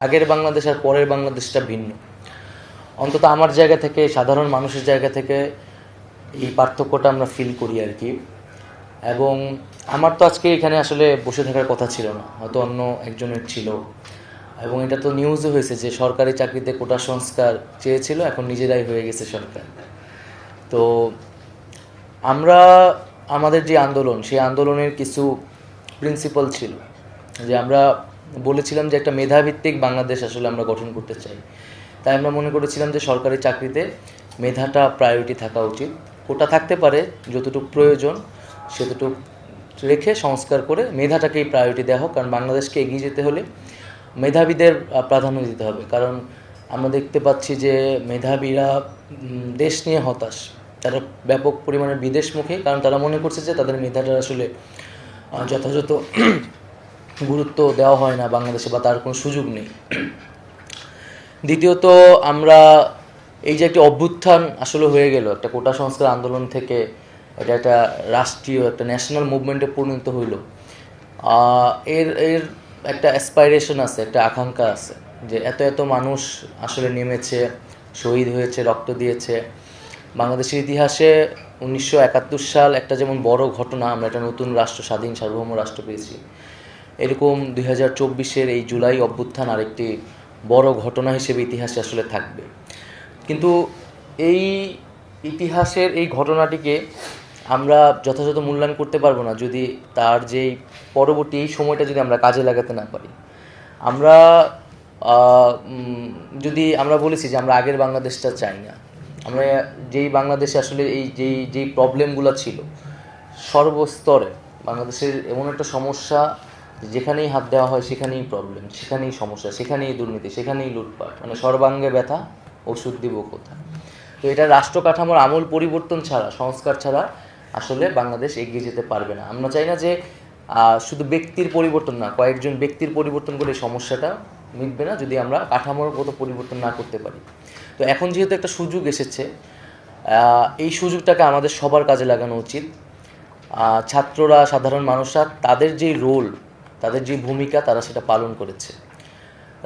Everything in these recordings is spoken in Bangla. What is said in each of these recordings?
আগের বাংলাদেশ আর পরের বাংলাদেশটা ভিন্ন। অন্তত আমার জায়গা থেকে, সাধারণ মানুষের জায়গা থেকে এই পার্থক্যটা আমরা ফিল করি আর কি। এবং আমার তো আজকে এখানে আসলে বসে থাকার কথা ছিল না, হয়তো অন্য একজনের ছিল। এবং এটা তো নিউজও হয়েছে যে সরকারি চাকরিতে কোটা সংস্কার চেয়েছিল, এখন নিজেরাই হয়ে গেছে সরকার। তো আমরা আমাদের যে আন্দোলন, সেই আন্দোলনের কিছু প্রিন্সিপাল ছিল, যে আমরা বলেছিলাম যে একটা মেধাভিত্তিক বাংলাদেশ আসলে আমরা গঠন করতে চাই। তাই আমরা মনে করেছিলাম যে সরকারি চাকরিতে মেধাটা প্রায়োরিটি থাকা উচিত। কোটা থাকতে পারে, যতটুকু প্রয়োজন সেতটুকু রেখে সংস্কার করে মেধাটাকেই প্রায়োরিটি দেওয়া হোক। কারণ বাংলাদেশকে এগিয়ে যেতে হলে মেধাবীদের প্রাধান্য দিতে হবে। কারণ আমরা দেখতে পাচ্ছি যে মেধাবীরা দেশ নিয়ে হতাশ, তারা ব্যাপক পরিমাণে বিদেশমুখী, কারণ তারা মনে করছে যে তাদের মেধাটা আসলে যথাযথ গুরুত্ব দেওয়া হয় না বাংলাদেশে, বা তার কোনো সুযোগ নেই। দ্বিতীয়ত, আমরা এই যে একটি অভ্যুত্থান আসলে হয়ে গেল একটা কোটা সংস্কার আন্দোলন থেকে, এটা একটা রাষ্ট্রীয় একটা ন্যাশনাল মুভমেন্টে পরিণত হইল। এর এর একটা অ্যাসপাইরেশন আছে, একটা আকাঙ্ক্ষা আছে যে এত এত মানুষ আসলে নেমেছে, শহীদ হয়েছে, রক্ত দিয়েছে। বাংলাদেশের ইতিহাসে 1971 সাল একটা যেমন বড় ঘটনা, আমরা একটা নতুন রাষ্ট্র, স্বাধীন সার্বভৌম রাষ্ট্র পেয়েছি, এরকম 2024-এর এই জুলাই অভ্যুত্থান আরেকটি বড় ঘটনা হিসেবে ইতিহাসে আসলে থাকবে। কিন্তু এই ইতিহাসের এই ঘটনাটিকে আমরা যথাযথ মূল্যায়ন করতে পারবো না যদি তার যেই পরবর্তী এই সময়টা যদি আমরা কাজে লাগাতে না পারি। আমরা যদি আমরা বলেছি যে আমরা আগের বাংলাদেশটা চাই না, আমরা যেই বাংলাদেশে আসলে এই যেই প্রবলেমগুলো ছিল সর্বস্তরে, বাংলাদেশের এমন একটা সমস্যা, যেখানেই হাত দেওয়া হয় সেখানেই প্রবলেম, সেখানেই সমস্যা, সেখানেই দুর্নীতি, সেখানেই লুটপাট, মানে সর্বাঙ্গে ব্যথা, ওষুধ দিব কোথায়। তো এটা রাষ্ট্র কাঠামোর আমূল পরিবর্তন ছাড়া, সংস্কার ছাড়া আসলে বাংলাদেশ এগিয়ে যেতে পারবে না। আমরা চাই না যে শুধু ব্যক্তির পরিবর্তন না, কয়েকজন ব্যক্তির পরিবর্তন করে সমস্যাটা মিটবে না যদি আমরা কাঠামোগত পরিবর্তন না করতে পারি। তো এখন যেহেতু একটা সুযোগ এসেছে, এই সুযোগটাকে আমাদের সবার কাজে লাগানো উচিত। ছাত্ররা, সাধারণ মানুষরা তাদের যেই রোল, তাদের যে ভূমিকা, তারা সেটা পালন করেছে।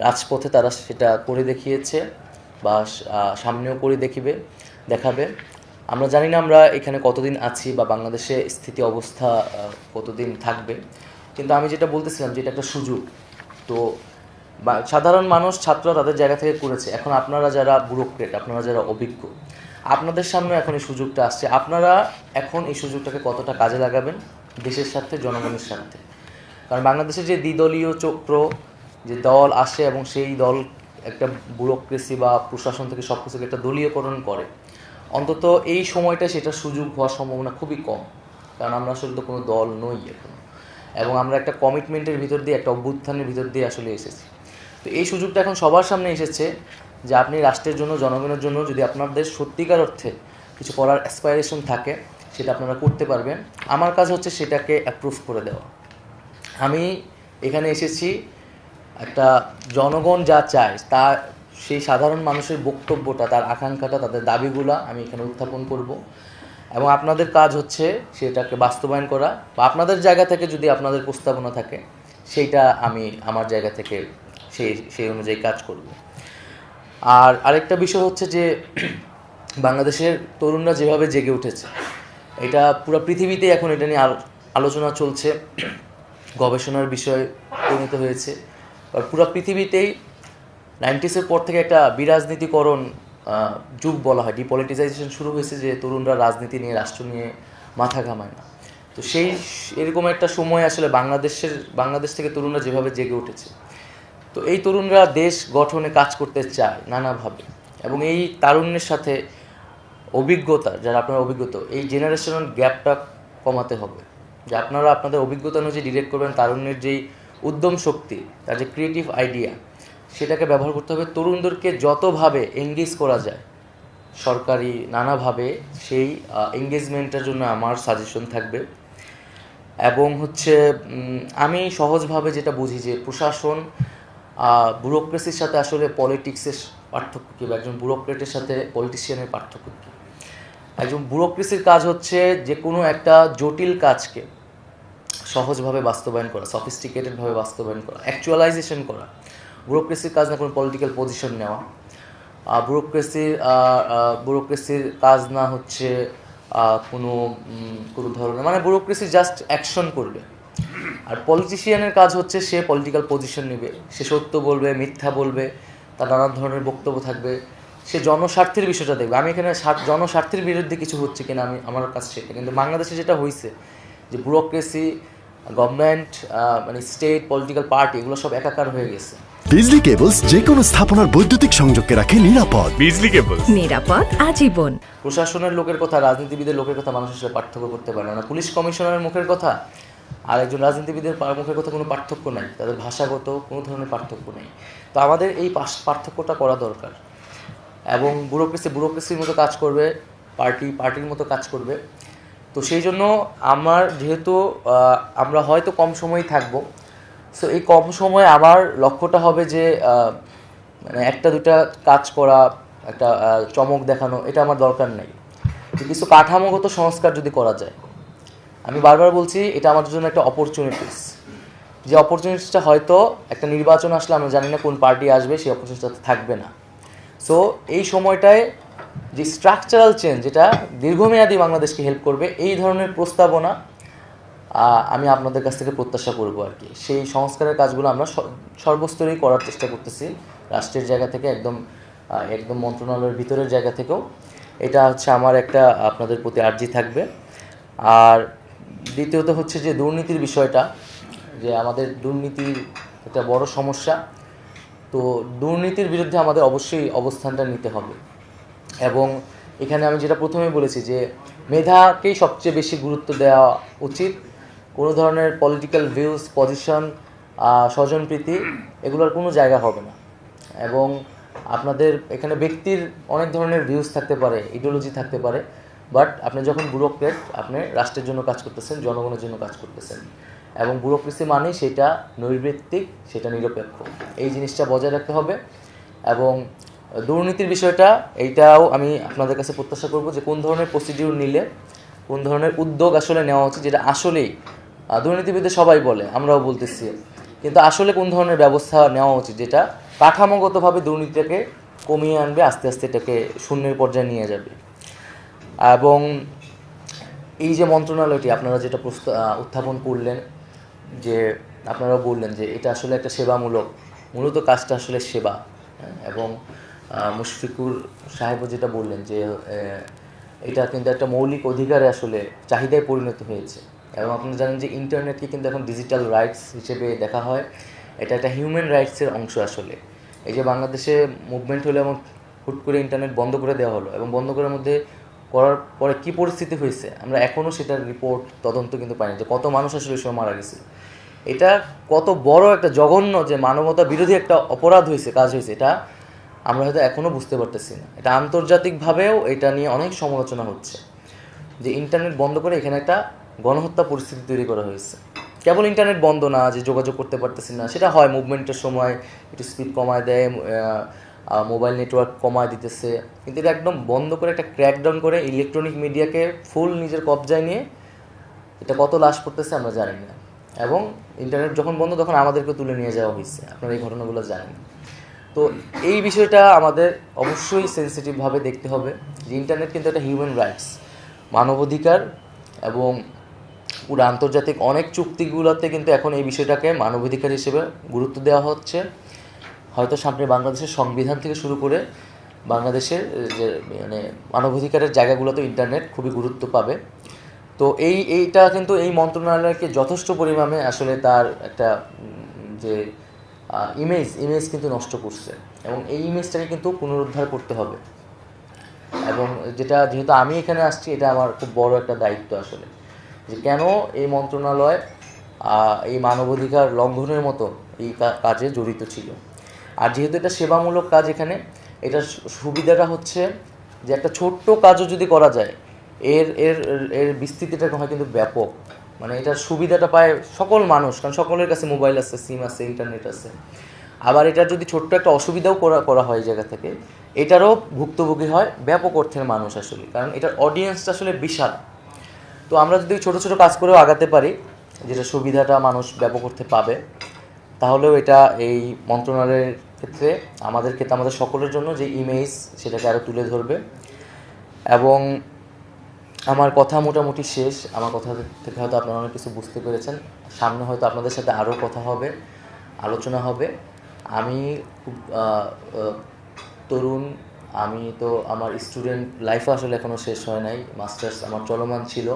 রাজপথে তারা সেটা করে দেখিয়েছে, বা সামনেও করে দেখাবে। আমরা জানি না আমরা এখানে কতদিন আছি বা বাংলাদেশে স্থিতি অবস্থা কতদিন থাকবে, কিন্তু আমি যেটা বলতেছিলাম যে এটা একটা সুযোগ। তো সাধারণ মানুষ, ছাত্ররা তাদের জায়গা থেকে করেছে। এখন আপনারা যারা ব্যুরোক্রেট, আপনারা যারা অভিজ্ঞ, আপনাদের সামনে এখন এই সুযোগটা আসছে। আপনারা এখন এই সুযোগটাকে কতটা কাজে লাগাবেন দেশের স্বার্থে, জনগণের স্বার্থে। কারণ বাংলাদেশের যে দ্বিদলীয় চক্র, যে দল আসে এবং সেই দল একটা ব্যুরোক্রেসি বা প্রশাসন থেকে সব কিছুকে একটা দলীয়করণ করে, অন্তত এই সময়টা সেটা সুযোগ হওয়ার সম্ভাবনা খুবই কম। কারণ আমরা আসলে তো কোনো দল নই এখন, এবং আমরা একটা কমিটমেন্টের ভিতর দিয়ে, একটা অভ্যুত্থানের ভিতর দিয়ে আসলে এসেছি। তো এই সুযোগটা এখন সবার সামনে এসেছে যে আপনি রাষ্ট্রের জন্য, জনগণের জন্য যদি আপনাদের সত্যিকার অর্থে কিছু করার অ্যাসপাইরেশন থাকে, সেটা আপনারা করতে পারবেন। আমার কাজ হচ্ছে সেটাকে অ্যাপ্রুভ করে দেওয়া। আমি এখানে এসেছি একটা জনগণ যা চায়, তা সেই সাধারণ মানুষের বক্তব্যটা, তার আকাঙ্ক্ষাটা, তাদের দাবিগুলো আমি এখানে উত্থাপন করব। এবং আপনাদের কাজ হচ্ছে সেটাকে বাস্তবায়ন করা, বা আপনাদের জায়গা থেকে যদি আপনাদের প্রস্তাবনা থাকে, সেইটা আমি আমার জায়গা থেকে সেই অনুযায়ী কাজ করব। আর আরেকটা বিষয় হচ্ছে যে বাংলাদেশের তরুণরা যেভাবে জেগে উঠেছে, এটা পুরো পৃথিবীতে এখন এটা নিয়ে আলোচনা চলছে, গবেষণার বিষয় পরিণত হয়েছে। আর পুরো পৃথিবীতেই 90s পর থেকে একটা বিরাজনীতিকরণ যুগ বলা হয়, ডিপলিটিসাইজেশন শুরু হয়েছে, যে তরুণরা রাজনীতি নিয়ে, রাষ্ট্র নিয়ে মাথা ঘামায় না। তো এরকম একটা সময় আসলে বাংলাদেশ থেকে তরুণরা যেভাবে জেগে উঠেছে, তো এই তরুণরা দেশ গঠনে কাজ করতে চায় নানাভাবে। এবং এই তারুণ্যের সাথে অভিজ্ঞতা, যারা আপনার অভিজ্ঞতা, এই জেনারেশনাল গ্যাপটা কমাতে হবে। যে আপনারা আপনাদের অভিজ্ঞতা অনুযায়ী ডিরেক্ট করবেন, তারুণ্যের যেই উদ্যম শক্তি, তার যে ক্রিয়েটিভ আইডিয়া, সেটাকে ব্যবহার করতে হবে। তরুণদেরকে যতভাবে এঙ্গেজ করা যায় সরকারি নানাভাবে, সেই এঙ্গেজমেন্টের জন্য আমার সাজেশন থাকবে। এবং হচ্ছে আমি সহজভাবে যেটা বুঝি যে প্রশাসন, ব্যুরোক্রেসির সাথে আসলে পলিটিক্সের পার্থক্য কী, বা একজন ব্যুরোক্রেটের সাথে পলিটিশিয়ানের পার্থক্য কী। একজন ব্যুরোক্রেসির কাজ হচ্ছে যে কোনো একটা জটিল কাজকে সহজভাবে বাস্তবায়ন করা, সফিস্টিকেটেডভাবে বাস্তবায়ন করা, অ্যাকচুয়ালাইজেশন করা। ব্যুরোক্রেসির কাজ না কোনো পলিটিক্যাল পজিশন নেওয়া, ব্যুরোক্রেসির কাজ না হচ্ছে কোনো কোনো ধরনের, মানে ব্যুরোক্রেসি জাস্ট অ্যাকশন করবে। আর পলিটিশিয়ানের কাজ হচ্ছে সে পলিটিক্যাল পজিশন নেবে, সে সত্য বলবে, মিথ্যা বলবে, তার নানান ধরনের বক্তব্য থাকবে, সে জনস্বার্থের বিষয়টা দেখবে। আমি এখানে জনস্বার্থের বিরুদ্ধে কিছু হচ্ছে কিনা আমার কাছে সেটা, কিন্তু বাংলাদেশে যেটা হয়েছে যে ব্যুরোক্রেসি, গভর্নমেন্ট, মানে স্টেট, পলিটিক্যাল পার্টি, এগুলো সব একাকার হয়ে গেছে। বিজলি কেবলস যে কোনো স্থাপনার বৈদ্যুতিক সংযোগকে রাখে নিরাপদ। বিজলি কেবলস, নিরাপদ আজীবন। প্রশাসনের লোকের কথা, রাজনীতিবিদের লোকের কথা মানুষ আসলে পার্থক্য করতে পারে না। পুলিশ কমিশনারের মুখের কথা আর একজন রাজনীতিবিদের মুখের কথা কোনো পার্থক্য নাই, তাদের ভাষাগত কোনো ধরনের পার্থক্য নেই। তো আমাদের এই পার্থক্যটা করা দরকার। এবং ব্যুরোক্রেসির মতো কাজ করবে, পার্টির মতো কাজ করবে। তো সেই জন্য আমার যেহেতু আমরা হয়তো কম সময়ই থাকবো, সো এই কম সময়ে আমার লক্ষ্যটা হবে যে মানে একটা দুটা কাজ করা, একটা চমক দেখানো, এটা আমার দরকার নেই। কিছু কাঠামোগত সংস্কার যদি করা যায়, আমি বারবার বলছি এটা আমাদের জন্য একটা অপরচুনিটিস, যে অপরচুনিটিসটা হয়তো একটা নির্বাচন আসলে আমরা জানি না কোন পার্টি আসবে, সেই অপরচুনিটিটা থাকবে না। সো এই সময়টায় যে স্ট্রাকচারাল চেঞ্জ, যেটা দীর্ঘমেয়াদী বাংলাদেশকে হেল্প করবে, এই ধরনের প্রস্তাবনা আমি আপনাদের কাছ থেকে প্রত্যাশা করব আর কি। সেই সংস্কারের কাজগুলো আমরা সর্বস্তরেই করার চেষ্টা করতেছি, রাষ্ট্রের জায়গা থেকে, একদম মন্ত্রণালয়ের ভিতরের জায়গা থেকেও। এটা হচ্ছে আমার একটা আপনাদের প্রতি আর্জি থাকবে। আর দ্বিতীয়ত হচ্ছে যে দুর্নীতির বিষয়টা, যে আমাদের দুর্নীতির একটা বড় সমস্যা। তো দুর্নীতির বিরুদ্ধে আমাদের অবশ্যই অবস্থানটা নিতে হবে। এবং এখানে আমি যেটা প্রথমে বলেছি যে মেধাকেই সবচেয়ে বেশি গুরুত্ব দেওয়া উচিত। কোনো ধরনের পলিটিক্যাল ভিউজ, পজিশন, স্বজনপ্রীতি, এগুলোর কোনো জায়গা হবে না। এবং আপনাদের এখানে ব্যক্তির অনেক ধরনের ভিউজ থাকতে পারে, ইডিওলজি থাকতে পারে, বাট আপনি যখন ব্যুরোক্রেট, আপনি রাষ্ট্রের জন্য কাজ করতেছেন, জনগণের জন্য কাজ করতেছেন। এবং ব্যুরোক্রেসি মানে সেটা নৈর্ব্যক্তিক, সেটা নিরপেক্ষ, এই জিনিসটা বজায় রাখতে হবে। এবং দুর্নীতির বিষয়টা, এইটাও আমি আপনাদের কাছে প্রত্যাশা করব যে কোন ধরনের প্রসিডিউর নিলে, কোন ধরনের উদ্যোগ আসলে নেওয়া উচিত, যেটা আসলেই দুর্নীতিবিদদের সবাই বলে, আমরাও বলতেছি, কিন্তু আসলে কোন ধরনের ব্যবস্থা নেওয়া উচিত যেটা কাঠামোগতভাবে দুর্নীতিটাকে কমিয়ে আনবে, আস্তে আস্তে এটাকে শূন্যের পর্যায়ে নিয়ে যাবে। এবং এই যে মন্ত্রণালয়টি আপনারা যেটা উত্থাপন করলেন, যে আপনারা বললেন যে এটা আসলে একটা সেবামূলক, মূলত কাজটা আসলে সেবা। এবং মুশফিকুর সাহেবও যেটা বললেন যে এটা কিন্তু একটা মৌলিক অধিকারে আসলে চাহিদায় পরিণত হয়েছে। এবং আপনি জানেন যে ইন্টারনেটকে কিন্তু এখন ডিজিটাল রাইটস হিসেবে দেখা হয়, এটা একটা হিউম্যান রাইটসের অংশ আসলে। এই যে বাংলাদেশে মুভমেন্ট হলো এবং হুট করে ইন্টারনেট বন্ধ করে দেওয়া হলো, এবং বন্ধ করার মধ্যে করার পরে কী পরিস্থিতি হয়েছে আমরা এখনও সেটার রিপোর্ট, তদন্ত কিন্তু পাইনি, যে কত মানুষ আসলে এই সময় মারা গেছে। এটা কত বড় একটা জঘন্য, যে মানবতা বিরোধী একটা অপরাধ হয়েছে, কাজ হয়েছে, এটা আমরা হয়তো এখনও বুঝতে পারতেছি না। এটা আন্তর্জাতিকভাবেও এটা নিয়ে অনেক সমালোচনা হচ্ছে, যে ইন্টারনেট বন্ধ করে এখানে একটা গণহত্যা পরিস্থিতি তৈরি করা হয়েছে। কেবল ইন্টারনেট বন্ধ না, যে যোগাযোগ করতে পারতেছি না, সেটা হয় মুভমেন্টের সময় একটু স্পিড কমায় দেয়, মোবাইল নেটওয়ার্ক কমায় দিতেছে, কিন্তু এটা একদম বন্ধ করে, একটা ক্র্যাকডাউন করে ইলেকট্রনিক মিডিয়াকে ফুল নিজের কবজায় নিয়ে এটা কত লাশ পড়তেছে আমরা জানি না। এবং ইন্টারনেট যখন বন্ধ, তখন আমাদেরকে তুলে নিয়ে যাওয়া হয়েছে, আপনারা এই ঘটনাগুলো জানেন। তো এই বিষয়টা আমাদের অবশ্যই সেন্সিটিভভাবে দেখতে হবে, যে ইন্টারনেট কিন্তু একটা হিউম্যান রাইটস, মানবাধিকার। এবং পুরো আন্তর্জাতিক অনেক চুক্তিগুলোতে কিন্তু এখন এই বিষয়টাকে মানবাধিকার হিসেবে গুরুত্ব দেওয়া হচ্ছে। হয়তো সামনে বাংলাদেশের সংবিধান থেকে শুরু করে বাংলাদেশের যে মানে মানবাধিকারের জায়গাগুলোতে ইন্টারনেট খুবই গুরুত্ব পাবে। তো এইটা কিন্তু এই মন্ত্রণালয়কে যথেষ্ট পরিমাণে আসলে তার একটা যে ইমেজ কিন্তু নষ্ট করছে, এবং এই ইমেজটাকে কিন্তু পুনরুদ্ধার করতে হবে। এবং যেহেতু আমি এখানে আসছি, এটা আমার খুব বড় একটা দায়িত্ব আসলে, যে কেন এই মন্ত্রণালয় এই মানবাধিকার লঙ্ঘনের মতো এই কাজে জড়িত ছিল। আর যেহেতু এটা সেবামূলক কাজ, এখানে এটার সুবিধাটা হচ্ছে যে একটা ছোট্ট কাজও যদি করা যায়, এর এর এর বিস্তৃতিটা হয় কিন্তু ব্যাপক। মানে এটার সুবিধাটা পায় সকল মানুষ, কারণ সকলের কাছে মোবাইল আছে, সিম আছে, ইন্টারনেট আছে। আবার এটার যদি ছোট্ট একটা অসুবিধাও করা হয় এই জায়গা থেকে, এটারও ভুক্তভোগী হয় ব্যাপক অর্থের মানুষ আসলে, কারণ এটার অডিয়েন্সটা আসলে বিশাল। তো আমরা যদি ছোট ছোট কাজ করেও আগাতে পারি, যেটা সুবিধাটা মানুষ ব্যাপক অর্থে পাবে, তাহলেও এটা এই মন্ত্রণালয়ের ক্ষেত্রে আমাদের ক্ষেত্রে আমাদের সকলের জন্য যে ইমেজ সেটাকে আরও তুলে ধরবে। এবং আমার কথা মোটামুটি শেষ। আমার কথা থেকে হয়তো আপনারা অনেক কিছু বুঝতে পেরেছেন। সামনে হয়তো আপনাদের সাথে আরও কথা হবে, আলোচনা হবে। আমি খুব তরুণ, আমি তো আমার স্টুডেন্ট লাইফও আসলে এখনও শেষ হয় নাই, মাস্টার্স আমার চলমান ছিল।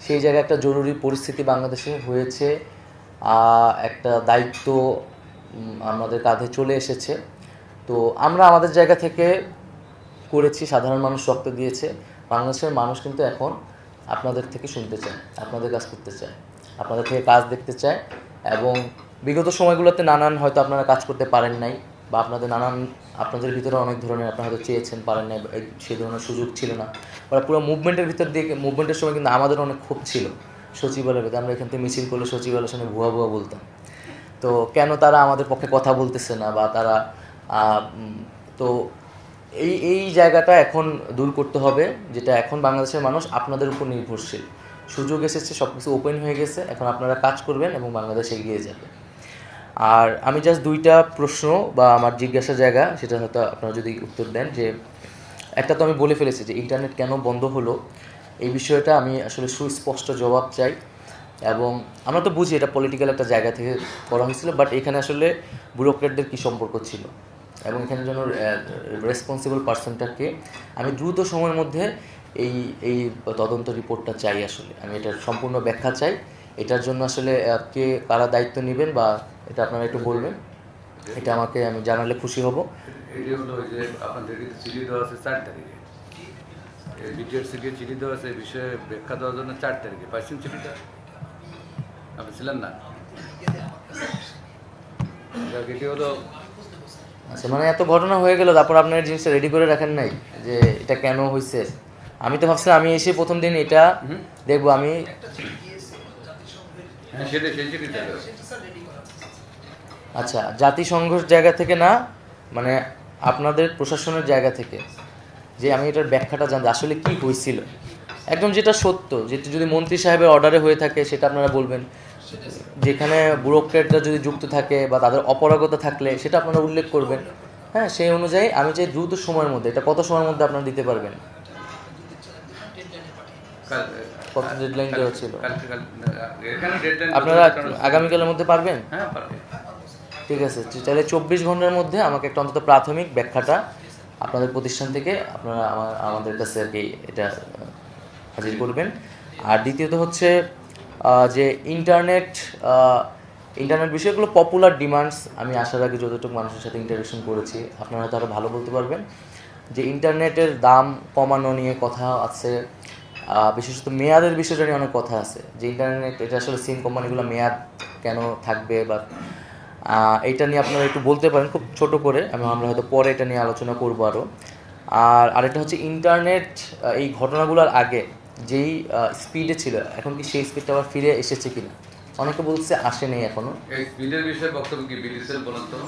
সেই জায়গায় একটা জরুরি পরিস্থিতি বাংলাদেশে হয়েছে, একটা দায়িত্ব আমাদের কাঁধে চলে এসেছে। তো আমরা আমাদের জায়গা থেকে করেছি, সাধারণ মানুষ রক্ত দিয়েছে। বাংলাদেশের মানুষ কিন্তু এখন আপনাদের থেকে শুনতে চায়, আপনাদের কাজ করতে চায়, আপনাদের থেকে কাজ দেখতে চায়। এবং বিগত সময়গুলোতে নানান হয়তো আপনারা কাজ করতে পারেন নাই, বা আপনাদের ভিতরে অনেক ধরনের আপনারা হয়তো চেয়েছেন, পারেন নাই, সেই ধরনের সুযোগ ছিল না। বা পুরো মুভমেন্টের ভিতর দিয়ে মুভমেন্টের সময় কিন্তু আমাদের অনেক ক্ষোভ ছিল সচিবালয়ের ভিতরে। আমরা এখান থেকে মিছিল করলে সচিবালয়ের সামনে ভুয়া ভুয়া বলতাম। তো কেন তারা আমাদের পক্ষে কথা বলতেছে না, বা তারা তো এই জায়গাটা এখন দূর করতে হবে, যেটা এখন বাংলাদেশের মানুষ আপনাদের উপর নির্ভরশীল। সুযোগ এসেছে, সব কিছু ওপেন হয়ে গেছে, এখন আপনারা কাজ করবেন এবং বাংলাদেশ এগিয়ে যাবে। আর আমি জাস্ট দুইটা প্রশ্ন বা আমার জিজ্ঞাসার জায়গা, সেটা হয়তো আপনারা যদি উত্তর দেন। যে একটা তো আমি বলে ফেলেছি যে ইন্টারনেট কেন বন্ধ হলো, এই বিষয়টা আমি আসলে সুস্পষ্ট জবাব চাই। এবং আমরা তো বুঝি এটা পলিটিক্যাল একটা জায়গা থেকে করা হয়েছিল, বাট এখানে আসলে ব্যুরোক্রেটদের কী সম্পর্ক ছিল এবং এখানে জন্য রেসপন্সিবল পার্সনটাকে আমি দ্রুত সময়ের মধ্যে এই তদন্ত রিপোর্টটা চাই। আসলে আমি এটার সম্পূর্ণ ব্যাখ্যা চাই। এটার জন্য আসলে কারা দায়িত্ব নেবেন বা এটা আপনারা একটু বলবেন, এটা আমি জানালে খুশি হব। এটি হলো যে আপনাদেরকে চিঠি দেওয়া আছে 4 তারিখে, বিটিআর থেকে চিঠি দেওয়া আছে এই বিষয়ে ব্যাখ্যা দেওয়ার জন্য 4 তারিখে। পাইছেন চিঠিটা? আপনি ছিলেন না? এটি হলো আচ্ছা, মানে এত ঘটনা হয়ে গেল, তারপর আপনার জিনিসটা রেডি করে রাখেন নাই যে এটা কেন হয়েছে? আমি তো ভাবছিলাম আমি এসে প্রথম দিন এটা দেখবো। আমি আচ্ছা, জাতিসংঘের জায়গা থেকে না, মানে আপনাদের প্রশাসনের জায়গা থেকে, যে আমি এটার ব্যাখ্যাটা জানতে আসলে কি হয়েছিল, একদম যেটা সত্য, যেটা যদি মন্ত্রী সাহেবের অর্ডারে হয়ে থাকে সেটা আপনারা বলবেন। যেখানে ব্যুরোক্রেটরা যদি যুক্ত থাকে বা তাদের অপারগতা থাকলে সেটা আপনারা উল্লেখ করবেন। হ্যাঁ, সেই অনুযায়ী আমি চাই দ্রুত সময়ের মধ্যে, এটা কত সময়ের মধ্যে আপনারা দিতে পারবেন? কত ডেডলাইন দেওয়া ছিল? আপনারা আগামীকালের মধ্যে পারবেন? হ্যাঁ, পারবেন। ঠিক আছে, তাহলে 24 ঘন্টার মধ্যে আমাকে একটা অন্তত প্রাথমিক ব্যাখ্যাটা আপনাদের প্রতিষ্ঠান থেকে আপনারা আমাদের কাছে আর কি এটা হাজির করবেন। আর দ্বিতীয়ত হচ্ছে যে ইন্টারনেট বিষয়গুলো পপুলার ডিমান্ডস। আমি আসার আগে যতটুকু মানুষের সাথে ইন্টারেকশন করেছি, আপনারা হয়তো আরও ভালো বলতে পারবেন যে ইন্টারনেটের দাম কমানো নিয়ে কথা আছে, বিশেষত মেয়াদের বিষয়টা নিয়ে অনেক কথা আছে, যে ইন্টারনেট এটা আসলে সিম কোম্পানিগুলো মেয়াদ কেন থাকবে, বা এইটা নিয়ে আপনারা একটু বলতে পারেন খুব ছোট করে। আমরা হয়তো পরে এটা নিয়ে আলোচনা করবো আরও। আর আরেকটা হচ্ছে ইন্টারনেট এই ঘটনাগুলোর আগে যেই স্পিডে ছিল, এখন কি সেই স্পিডটা আবার ফিরে এসেছে কিনা? অনেকে বলছে আসে নেই এখনো। এই স্পিডের বিষয়ে বক্তব্য কি বিটিসিএল বলেন তো?